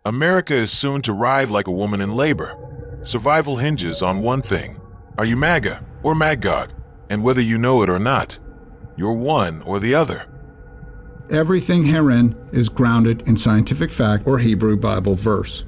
America is soon to writhe like a woman in labor. Survival hinges on one thing. Are you MAGA or Magog? And whether you know it or not, you're one or the other. Everything herein is grounded in scientific fact or Hebrew Bible verse.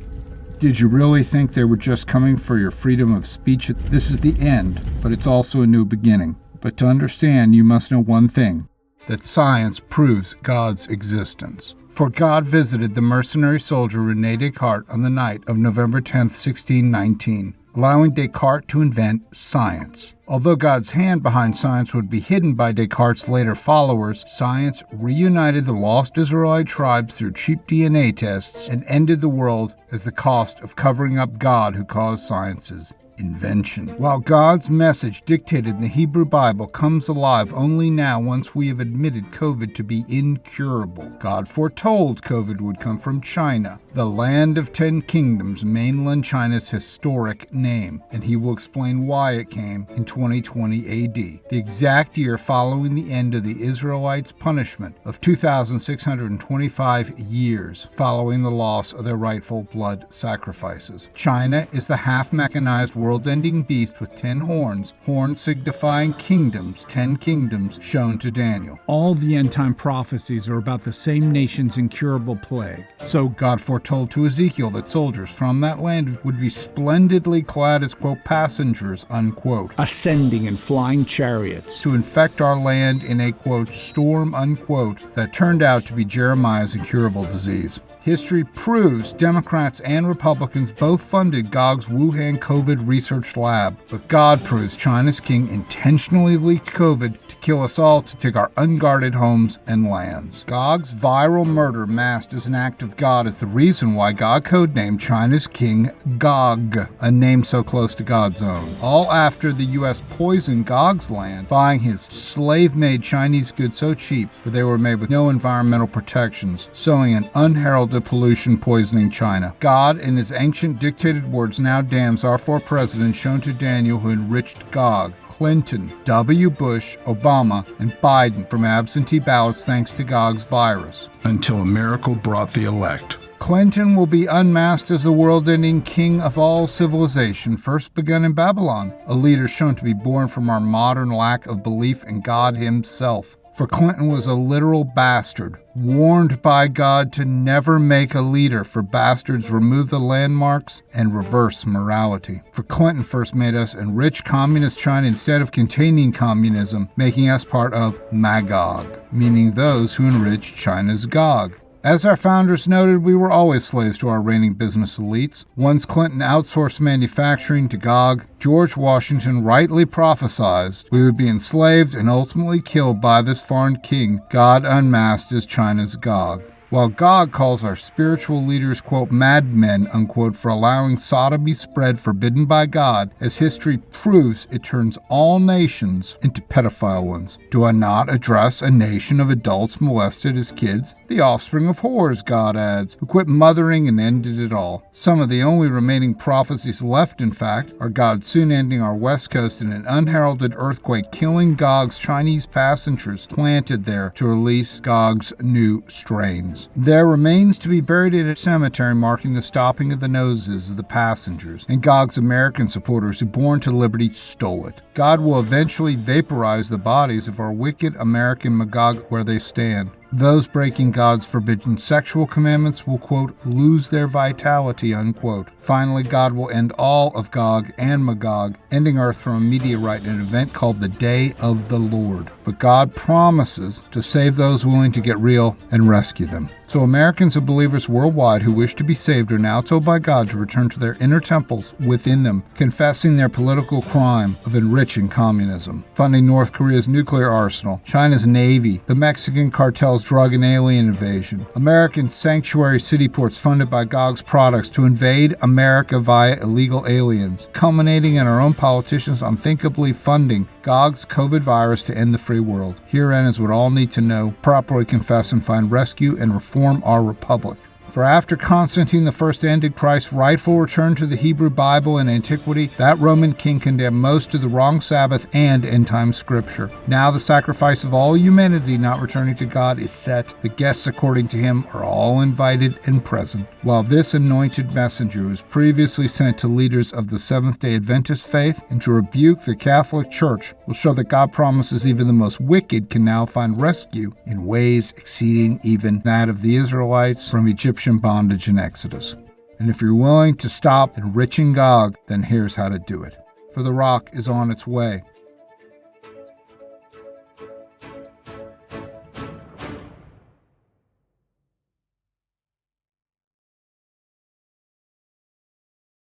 Did you really think they were just coming for your freedom of speech? This is the end, but it's also a new beginning. But to understand, you must know one thing, that science proves God's existence. For God visited the mercenary soldier René Descartes on the night of November 10, 1619, allowing Descartes to invent science. Although God's hand behind science would be hidden by Descartes' later followers, science reunited the lost Israelite tribes through cheap DNA tests and ended the world as the cost of covering up God who caused science's invention. While God's message dictated in the Hebrew Bible comes alive only now once we have admitted COVID to be incurable. God foretold COVID would come from China, the land of 10 kingdoms, mainland China's historic name, and he will explain why it came in 2020 AD, the exact year following the end of the Israelites' punishment of 2,625 years following the loss of their rightful blood sacrifices. China is the half-mechanized world-ending beast with 10 horns, horns signifying kingdoms, 10 kingdoms shown to Daniel. All the end-time prophecies are about the same nation's incurable plague. So God foretold to Ezekiel that soldiers from that land would be splendidly clad as, quote, passengers, unquote, ascending in flying chariots to infect our land in a, quote, storm, unquote, that turned out to be Jeremiah's incurable disease. History proves Democrats and Republicans both funded Gog's Wuhan COVID research lab, but God proves China's king intentionally leaked COVID to kill us all to take our unguarded homes and lands. Gog's viral murder masked as an act of God is the reason why God codenamed China's king Gog, a name so close to God's own. All after the U.S. poisoned Gog's land, buying his slave-made Chinese goods so cheap for they were made with no environmental protections, sowing an unheralded pollution poisoning China. God, in his ancient dictated words, now damns our 4 presidents shown to Daniel who enriched Gog: Clinton, W. Bush, Obama, and Biden from absentee ballots thanks to Gog's virus. until a miracle brought the elect. Clinton will be unmasked as the world-ending king of all civilization, first begun in Babylon, a leader shown to be born from our modern lack of belief in God himself. For Clinton was a literal bastard, warned by God to never make a leader, for bastards remove the landmarks and reverse morality. For Clinton first made us enrich communist China instead of containing communism, making us part of Magog, meaning those who enrich China's Gog. As our founders noted, we were always slaves to our reigning business elites. Once Clinton outsourced manufacturing to Gog, George Washington rightly prophesied we would be enslaved and ultimately killed by this foreign king God unmasked as China's Gog. While Gog calls our spiritual leaders, quote, madmen, unquote, for allowing sodomy spread forbidden by God, as history proves, it turns all nations into pedophile ones. Do I not address a nation of adults molested as kids? The offspring of whores, God adds, who quit mothering and ended it all. Some of the only remaining prophecies left, in fact, are God soon ending our west coast in an unheralded earthquake, killing Gog's Chinese passengers planted there to release Gog's new strains. Their remains to be buried in a cemetery marking the stopping of the noses of the passengers, and Gog's American supporters who, born to liberty, stole it. God will eventually vaporize the bodies of our wicked American Magog where they stand. Those breaking God's forbidden sexual commandments will, quote, lose their vitality, unquote. Finally, God will end all of Gog and Magog, ending Earth from a meteorite in an event called the Day of the Lord. But God promises to save those willing to get real and rescue them. So Americans and believers worldwide who wish to be saved are now told by God to return to their inner temples within them, confessing their political crime of enriching communism, funding North Korea's nuclear arsenal, China's navy, the Mexican cartel's drug and alien invasion, American sanctuary city ports funded by Gog's products to invade America via illegal aliens, culminating in our own politicians unthinkably funding Gog's COVID virus to end the free world. Herein is what all need to know, properly confess and find rescue and reform our republic. For after Constantine I ended Christ's rightful return to the Hebrew Bible in antiquity, that Roman king condemned most to the wrong Sabbath and end-time scripture. Now the sacrifice of all humanity not returning to God is set. The guests, according to him, are all invited and present. While this anointed messenger was previously sent to leaders of the Seventh-day Adventist faith and to rebuke the Catholic Church, will show that God promises even the most wicked can now find rescue in ways exceeding even that of the Israelites from Egyptian bondage in Exodus. And if you're willing to stop enriching Gog, then here's how to do it. For the rock is on its way.